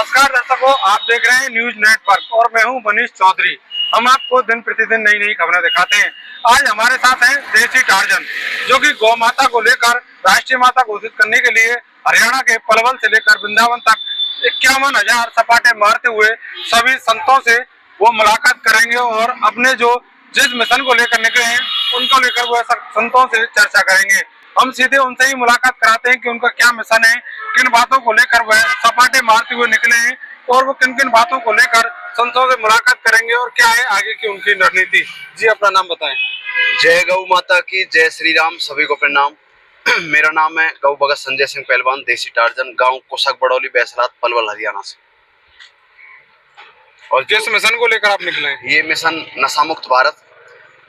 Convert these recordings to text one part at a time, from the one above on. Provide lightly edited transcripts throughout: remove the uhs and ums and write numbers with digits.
नमस्कार दर्शकों, आप देख रहे हैं न्यूज नेटवर्क और मैं हूं मनीष चौधरी। हम आपको दिन प्रतिदिन नई नई खबरें दिखाते हैं। आज हमारे साथ हैं देसी टार्जन, जो कि गौ माता को लेकर राष्ट्रीय माता घोषित करने के लिए हरियाणा के पलवल से लेकर वृंदावन तक 51,000 सपाटे मारते हुए सभी संतों से वो मुलाकात करेंगे और अपने जो जिस मिशन को लेकर निकले हैं उनको लेकर वो संतों से चर्चा करेंगे। हम सीधे उनसे ही मुलाकात कराते हैं कि उनका क्या मिशन है, किन बातों को लेकर वह सपाटे मारते हुए निकले हैं और वो किन किन बातों को लेकर संतों से मुलाकात करेंगे और क्या है आगे की उनकी रणनीति। जी, अपना नाम बताएं। जय गौ माता की, जय श्री राम, सभी को प्रणाम। मेरा नाम है गौ भगत संजय सिंह पहलवान, देसी टार्जन, गांव कोसक बड़ौली, बैसरात, पलवल, हरियाणा से। और किस मिशन को लेकर आप निकले हैं? ये मिशन नशा मुक्त भारत,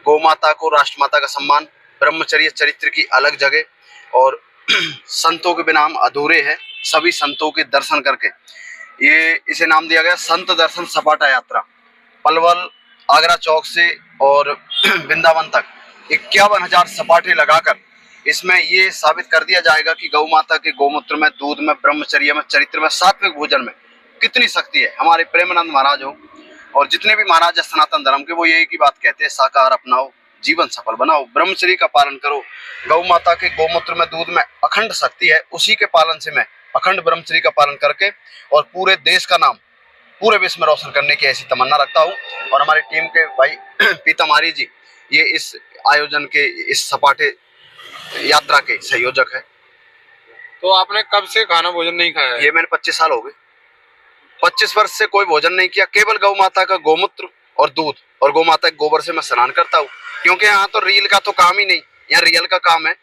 गौ माता को राष्ट्रमाता का सम्मान, ब्रह्मचर्य चरित्र की अलग जगह और संतों के बिना हम अधूरे हैं। सभी संतों के दर्शन करके ये इसे नाम दिया गया संत दर्शन सपाटा यात्रा। पलवल आगरा चौक से और वृंदावन तक 51,000 सपाटे लगाकर इसमें ये साबित कर दिया जाएगा कि गौ माता के गोमूत्र में, दूध में, ब्रह्मचर्य में, चरित्र में, सात्विक भोजन में कितनी शक्ति है। हमारे प्रेमानंद महाराज हो और जितने भी महाराज है सनातन धर्म के, वो यही की बात कहते हैं, शाकाहार अपनाओ, जीवन सफल बनाओ, ब्रह्मचर्य का पालन करो। गौ माता के गोमूत्र में, दूध में अखंड शक्ति है, उसी के पालन से मैं अखंड ब्रह्मचर्य का पालन करके और पूरे देश का नाम पूरे विश्व में रोशन करने की ऐसी तमन्ना रखता हूँ। और हमारी टीम के भाई पीतामारी जी ये इस आयोजन के, इस सपाटे यात्रा के संयोजक है। तो आपने कब से खाना भोजन नहीं खाया है? ये मैंने 25 साल हो गए, 25 वर्ष से कोई भोजन नहीं किया, केवल गौ माता का गोमूत्र और दूध और गौ माता के गोबर से मैं स्नान करता हूँ। क्योंकि यहाँ तो रील का तो काम ही नहीं, यहाँ रियल का काम है।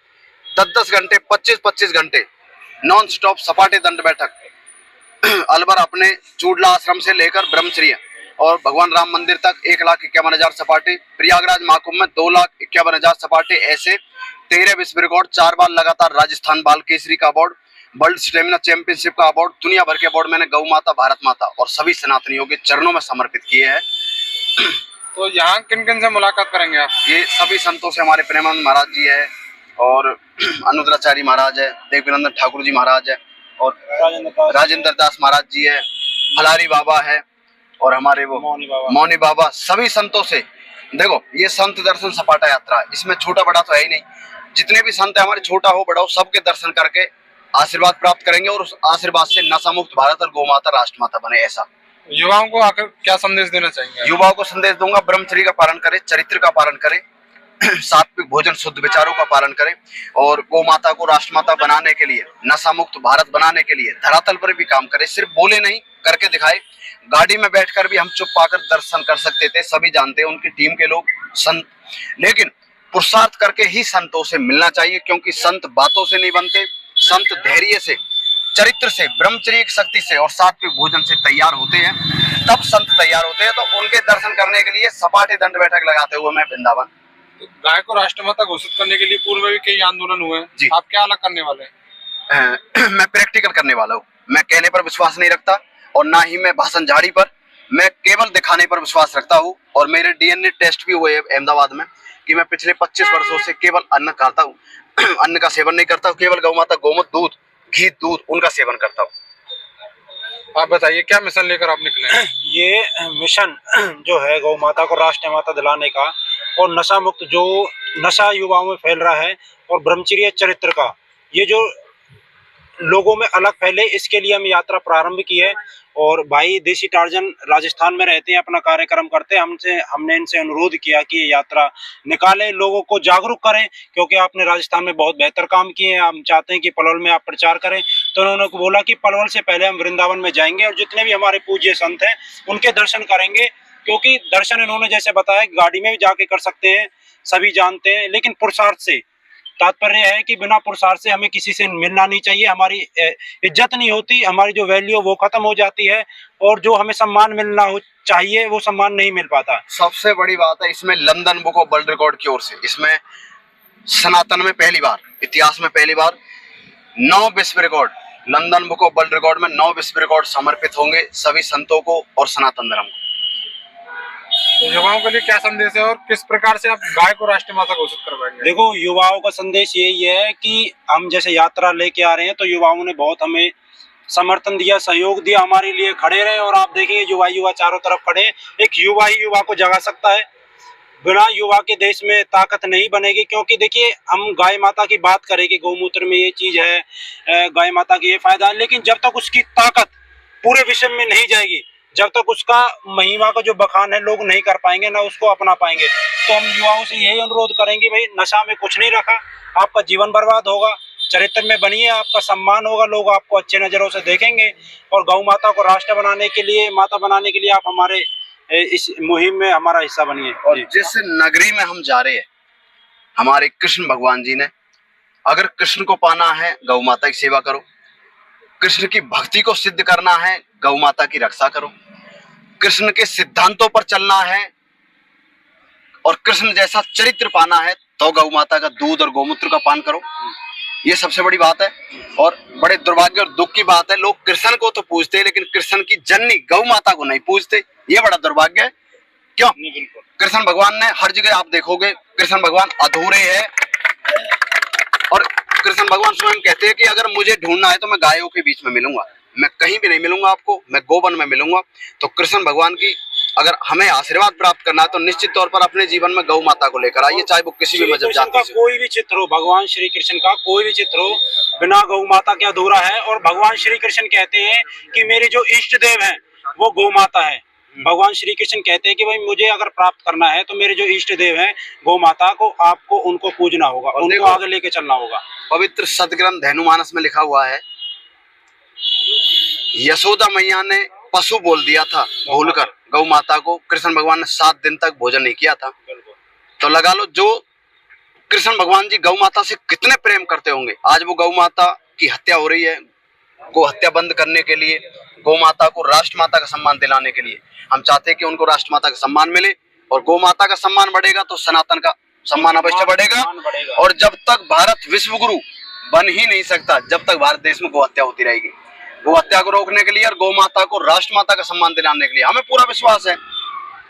10-10 घंटे, 25-25 घंटे नॉन स्टॉप सपाटे दंड बैठक अलवर अपने चूडला आश्रम से लेकर ब्रह्मचर्य और भगवान राम मंदिर तक 1,51,000 सपाटे, प्रयागराज महाकुंभ में 2,51,000 सपाटे, ऐसे 13 विश्व रिकॉर्ड, 4 बार लगातार राजस्थान बाल केसरी का अवार्ड, वर्ल्ड स्टेमिना चैंपियनशिप का अवार्ड, दुनिया भर के अवार्ड मैंने गौ माता, भारत माता और सभी सनातनियों के चरणों में समर्पित किए हैं। तो यहाँ किन किन से मुलाकात करेंगे आप? ये सभी संतों से, हमारे प्रेमानंद महाराज जी है और अनुद्राचार्य महाराज है, देवकीनंदन ठाकुर जी महाराज है और राजेंद्र दास महाराज जी है, फलारी बाबा है और हमारे वो मौनी बाबा, सभी संतों से। देखो, ये संत दर्शन सपाटा यात्रा, इसमें छोटा बड़ा तो है ही नहीं। जितने भी संत है हमारे, छोटा हो बड़ा हो, सबके दर्शन करके आशीर्वाद प्राप्त करेंगे और उस आशीर्वाद से नशा मुक्त भारत और गौ माता राष्ट्रमाता बने। ऐसा युवाओं को आखिर क्या संदेश देना चाहेंगे? युवाओं को संदेश दूंगा, ब्रह्मचर्य का पालन करें, चरित्र का पालन करें, सात्विक भोजन, शुद्ध विचारों का पालन करें और गौ माता को राष्ट्रमाता बनाने के लिए, नशा मुक्त भारत बनाने के लिए धरातल पर भी काम करें। सिर्फ बोले नहीं, करके दिखाए। गाड़ी में बैठकर भी हम चुप पाकर दर्शन कर सकते थे, सभी जानते हैं, उनकी टीम के लोग संत, लेकिन पुरुषार्थ करके ही संतों से मिलना चाहिए। क्योंकि संत बातों से नहीं बनते, संत धैर्य से, चरित्र से, ब्रह्मचर्य की शक्ति से और सात्विक भोजन से तैयार होते हैं, तब संत तैयार होते हैं। तो उनके दर्शन करने के लिए सपाटे दंड बैठक लगाते हुए मैं वृंदावन। तो गाय को राष्ट्रमाता घोषित करने के लिए पूर्व में भी कई आंदोलन हुए हैं, आप क्या अलग करने वाले हैं? मैं प्रैक्टिकल करने वाला हूँ। मैं कहने पर विश्वास नहीं रखता और ना ही मैं भाषण झाड़ी पर, मैं केवल दिखाने पर विश्वास रखता हूँ। और मेरे DNA टेस्ट भी हुए अहमदाबाद में कि मैं पिछले 25 वर्षों से केवल अन्न खाता हूँ, अन्न का सेवन नहीं करता हूँ, केवल गौ माता गोमूत्र, दूध, घी, दूध, उनका सेवन करता हूँ। आप बताइए क्या मिशन लेकर आप निकले हैं? ये मिशन जो है गौ माता को राष्ट्रीय माता दिलाने का और नशा मुक्त जो नशा युवाओं में फैल रहा है और ब्रह्मचर्य चरित्र का, ये जो लोगों में अलग फैले, इसके लिए हम यात्रा प्रारंभ की है। और भाई देसी टार्जन राजस्थान में रहते हैं, अपना कार्यक्रम करते हैं, हमने इनसे अनुरोध किया कि ये यात्रा निकालें, लोगों को जागरूक करें, क्योंकि आपने राजस्थान में बहुत बेहतर काम किए हैं, हम चाहते हैं कि पलवल में आप प्रचार करें। तो उन्होंने बोला कि पलवल से पहले हम वृंदावन में जाएंगे और जितने भी हमारे पूज्य संत हैं उनके दर्शन करेंगे। क्योंकि दर्शन इन्होंने जैसे बताया गाड़ी में भी जाके कर सकते हैं, सभी जानते हैं, लेकिन पुरुषार्थ से, तात्पर्य है कि बिना पुरुषार्थ से हमें किसी से मिलना नहीं चाहिए, हमारी इज्जत नहीं होती, हमारी जो वैल्यू वो खत्म हो जाती है और जो हमें सम्मान मिलना चाहिए वो सम्मान नहीं मिल पाता। सबसे बड़ी बात है इसमें London book of world record की ओर से, इसमें सनातन में पहली बार, इतिहास में पहली बार 9 विश्व record, London book of world record में 9 विश्व रिकॉर्ड समर्पित होंगे सभी संतों को और सनातन धर्म को। तो युवाओं के लिए क्या संदेश है और किस प्रकार से आप गाय को राष्ट्रीय माता घोषित करवाएंगे? देखो, युवाओं का संदेश यही है कि हम जैसे यात्रा लेके आ रहे हैं तो युवाओं ने बहुत हमें समर्थन दिया, सहयोग दिया, हमारे लिए खड़े रहे। और आप देखेंगे युवा चारों तरफ खड़े हैं। एक युवा ही युवा को जगा सकता है, बिना युवा के देश में ताकत नहीं बनेगी। क्योंकि देखिए, हम गाय माता की बात करें कि गौमूत्र में ये चीज है, गाय माता की ये फायदा है, लेकिन जब तक उसकी ताकत पूरे विश्व में नहीं जाएगी, जब तक उसका महिमा का जो बखान है लोग नहीं कर पाएंगे, ना उसको अपना पाएंगे। तो हम युवाओं से यही अनुरोध करेंगे, भाई नशा में कुछ नहीं रखा, आपका जीवन बर्बाद होगा, चरित्र में बनिए, आपका सम्मान होगा, लोग आपको अच्छे नजरों से देखेंगे। और गौ माता को राष्ट्र बनाने के लिए, माता बनाने के लिए आप हमारे इस मुहिम में हमारा हिस्सा बनिए। और जिस नगरी में हम जा रहे हैं, हमारे कृष्ण भगवान जी ने, अगर कृष्ण को पाना है गौ माता की सेवा करो, कृष्ण की भक्ति को सिद्ध करना है गौ माता की रक्षा करो, कृष्ण के सिद्धांतों पर चलना है और कृष्ण जैसा चरित्र पाना है तो गौ माता का दूध और गौमूत्र का पान करो। ये सबसे बड़ी बात है। और बड़े दुर्भाग्य और दुख की बात है, लोग कृष्ण को तो पूजते हैं लेकिन कृष्ण की जननी गौ माता को नहीं पूजते। ये बड़ा दुर्भाग्य है। क्यों? कृष्ण भगवान ने हर जगह आप देखोगे कृष्ण भगवान अधूरे है। और कृष्ण भगवान स्वयं कहते हैं कि अगर मुझे ढूंढना है तो मैं गायों के बीच में मिलूंगा, मैं कहीं भी नहीं मिलूंगा आपको, मैं गोवन में मिलूंगा। तो कृष्ण भगवान की अगर हमें आशीर्वाद प्राप्त करना है तो निश्चित तौर पर अपने जीवन में गौ माता को लेकर आइए, चाहे वो किसी भी मजहब जाति से। कोई भी चित्र हो, भगवान श्री कृष्ण का कोई भी चित्र हो, बिना गौ माता के अधूरा है। और भगवान श्री कृष्ण कहते हैं कि मेरे जो इष्ट देव हैं वो गौ माता है। भगवान श्री कृष्ण कहते हैं कि भाई मुझे अगर प्राप्त करना है तो मेरे जो इष्ट देव हैं गौ माता को, आपको उनको पूजना होगा, उनको आगे लेके चलना होगा। पवित्र सदग्रंथ धनुमानस में लिखा हुआ है, यशोदा मैया ने पशु बोल दिया था भूलकर गौ माता को, कृष्ण भगवान ने 7 दिन तक भोजन नहीं किया था। तो लगा लो जो कृष्ण भगवान जी गौ माता से कितने प्रेम करते होंगे। आज वो गौ माता की हत्या हो रही है, गौ हत्या बंद करने के लिए, गौ माता को राष्ट्र माता का सम्मान दिलाने के लिए हम चाहते हैं कि उनको राष्ट्र माता का सम्मान मिले। और गौ माता का सम्मान बढ़ेगा तो सनातन का सम्मान अवश्य बढ़ेगा। और जब तक भारत विश्व गुरु बन ही नहीं सकता, जब तक भारत देश में गौ हत्या होती रहेगी। गौ हत्या को रोकने के लिए और गौ माता को राष्ट्र माता का सम्मान दिलाने के लिए हमें पूरा विश्वास है।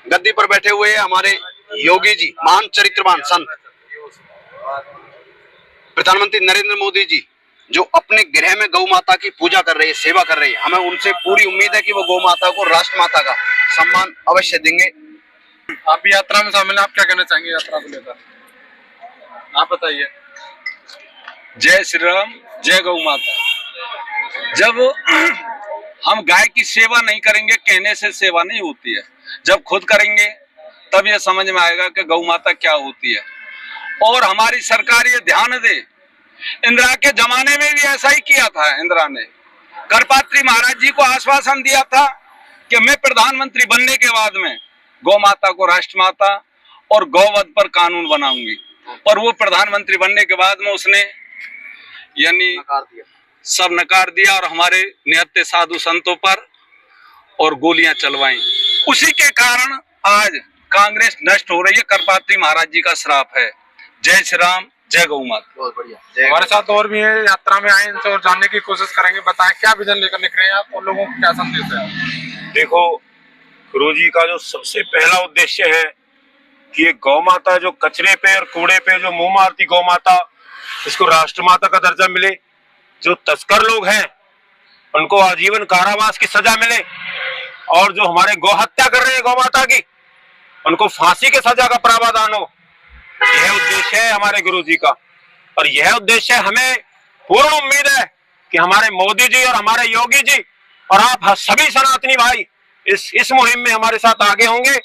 गद्दी पर बैठे हुए हमारे योगी जी, महान चरित्रवान संत प्रधानमंत्री नरेंद्र मोदी जी, जो अपने गृह में गौ माता की पूजा कर रही है, सेवा कर रही है, हमें उनसे पूरी उम्मीद है कि वो गौ माता को राष्ट्र माता का सम्मान अवश्य देंगे। आप यात्रा में शामिल हैं, आप क्या कहना चाहेंगे यात्रा को लेकर? आप बताइए। जय श्री राम, जय गौ माता। जब हम गाय की सेवा नहीं करेंगे, कहने से सेवा नहीं होती है, जब खुद करेंगे तब ये समझ में आएगा कि गौ माता क्या होती है। और हमारी सरकार ये ध्यान दे, इंदिरा के जमाने में भी ऐसा ही किया था। इंदिरा ने करपात्री महाराज जी को आश्वासन दिया था कि मैं प्रधानमंत्री बनने के बाद में गौ माता को राष्ट्र माता और गौवध पर कानून बनाऊंगी। पर वो प्रधानमंत्री बनने के बाद में उसने यानी सब नकार दिया और हमारे निहत्थे साधु संतों पर और गोलियां चलवाई। उसी के कारण आज कांग्रेस नष्ट हो रही है। करपात्री महाराज जी का श्राप है। जय श्री राम, जय गौ माता। बहुत बढ़िया। हमारे साथ और भी है, यात्रा में आए, इनसे और जानने की कोशिश करेंगे। बताएं क्या विजन लेकर निकले हैं आप और लोगों को क्या संदेश है? देखो, गुरु जी का जो सबसे पहला उद्देश्य है कि ये गौ माता जो कचरे पे और कूड़े पे जो मुंह मारती गौ माता, इसको राष्ट्र माता का दर्जा मिले। जो तस्कर लोग हैं उनको आजीवन कारावास की सजा मिले और जो हमारे गौ हत्या कर रहे हैं गौ माता की, उनको फांसी के सजा का प्रावधान हो। यह उद्देश्य है हमारे गुरु जी का। और यह उद्देश्य हमें पूर्ण उम्मीद है कि हमारे मोदी जी और हमारे योगी जी और आप सभी सनातनी भाई इस मुहिम में हमारे साथ आगे होंगे,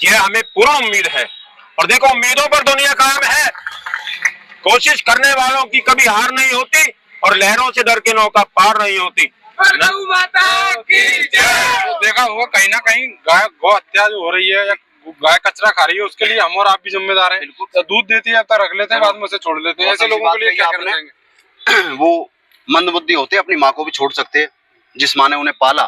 यह हमें पूर्ण उम्मीद है। और देखो, उम्मीदों पर दुनिया कायम है। कोशिश करने वालों की कभी हार नहीं होती और लहरों से डर के नौका पार नहीं होती। गौ माता की जय। देखा होगा कहीं ना कहीं गाय गौ हत्या जो हो रही है या गाय कचरा खा रही है, उसके लिए हम और आप भी जिम्मेदार हैं। तो दूध देती है अब तक रख लेते हैं, बाद में उसे छोड़ लेते हैं। ऐसे लोगों के लिए क्या कहना चाहेंगे? वो मंदबुद्धि होते, अपनी माँ को भी छोड़ सकते हैं, जिस माँ ने उन्हें पाला,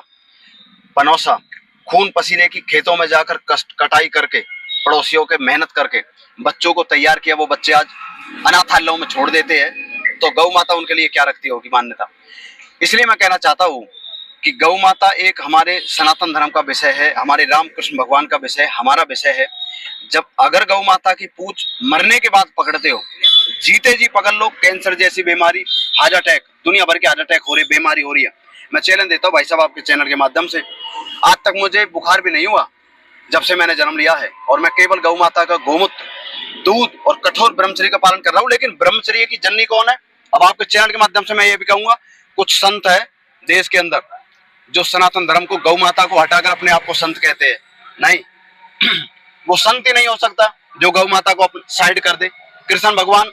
पनौसा, खून पसीने की खेतों में जाकर कष्ट कटाई करके, पड़ोसियों के मेहनत करके बच्चों को तैयार किया, वो बच्चे आज अनाथालयों में छोड़ देते हैं। तो गौ माता उनके लिए क्या रखती होगी मान्यता। इसलिए मैं कहना चाहता हूँ कि गौ माता एक हमारे सनातन धर्म का विषय है, हमारे रामकृष्ण भगवान का विषय, हमारा विषय है। जब अगर गौ माता की पूछ मरने के बाद पकड़ते हो, जीते जी पकड़ लो, कैंसर जैसी बीमारी, हार्ट अटैक, दुनिया भर के हार्ट अटैक हो रही, बीमारी हो रही है, मैं चैलेंज देता हूँ भाई साहब आपके चैनल के माध्यम से, आज तक मुझे बुखार भी नहीं हुआ जब से मैंने जन्म लिया है, और मैं केवल गौ माता का गोमूत्र, दूध और कठोर ब्रह्मचर्य का पालन कर रहा हूँ। लेकिन ब्रह्मचर्य की जननी कौन है? अब आपके चैनल के माध्यम से मैं ये भी कहूंगा, कुछ संत है देश के अंदर जो सनातन धर्म को, गौ माता को हटाकर अपने आप को संत कहते हैं। नहीं, वो संत ही नहीं हो सकता जो गौ माता को साइड कर दे। कृष्ण भगवान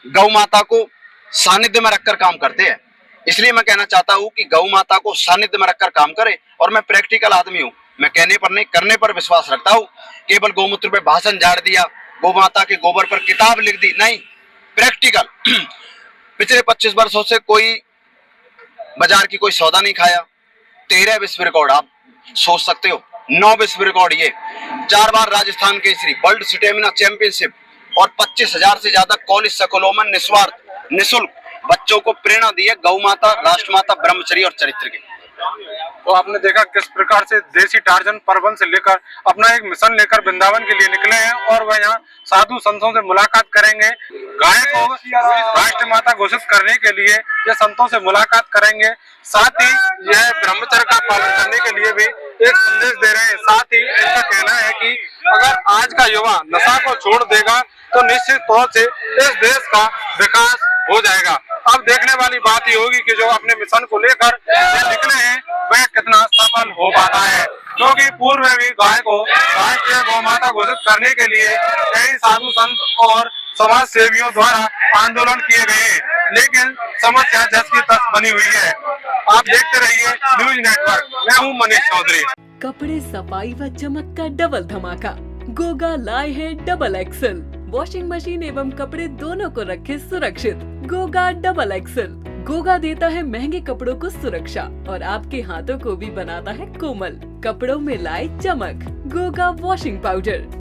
गौ माता को सानिध्य में रखकर काम करते हैं, इसलिए मैं कहना चाहता हूँ कि गौ माता को सानिध्य में रखकर काम करे। और मैं प्रैक्टिकल आदमी हूँ, मैं कहने पर नहीं करने पर विश्वास रखता हूँ। केवल गौमूत्र पे भाषण झाड़ दिया, गौ माता के गोबर पर किताब लिख दी, नहीं, प्रैक्टिकल। पिछले 25 वर्षों से कोई बाजार की कोई सौदा नहीं खाया। 13 विश्व रिकॉर्ड आप सोच सकते हो, 9 विश्व रिकॉर्ड, ये 4 बार Rajasthan Kesari, world stamina championship, और 25,000 से ज्यादा कॉलेज स्कूलों में निस्वार्थ निःशुल्क बच्चों को प्रेरणा दी है गौ माता, राष्ट्रमाता, ब्रह्मचर्य और चरित्र की। तो आपने देखा किस प्रकार से देसी टार्जन परवन से लेकर अपना एक मिशन लेकर वृंदावन के लिए निकले हैं, और वह यहाँ साधु संतों से मुलाकात करेंगे। गाय को राष्ट्रमाता घोषित करने के लिए ये संतों से मुलाकात करेंगे, साथ ही यह ब्रह्मचर्य का पालन करने के लिए भी एक संदेश दे रहे हैं। साथ ही इनका कहना है कि अगर आज का युवा नशा को छोड़ देगा तो निश्चित तौर से इस देश का विकास हो जाएगा। अब देखने वाली बात ये होगी कि जो अपने मिशन को लेकर निकले हैं वह कितना सफल हो पाता है, क्योंकि पूर्व में भी गाय को राष्ट्रीय गौ माता घोषित करने के लिए कई साधु संत और समाज सेवियों द्वारा आंदोलन किए गए हैं, लेकिन समस्या जस की तस बनी हुई है। आप देखते रहिए न्यूज नेटवर्क, मैं हूँ मनीष चौधरी। कपड़े सफाई व चमक का डबल धमाका, गोगा लाए है डबल एक्सल। वॉशिंग मशीन एवं कपड़े दोनों को रखे सुरक्षित। Goga double axle. गोगा देता है महंगे कपड़ों को सुरक्षा और आपके हाथों को भी बनाता है कोमल। कपड़ों में लाए चमक। Goga washing powder.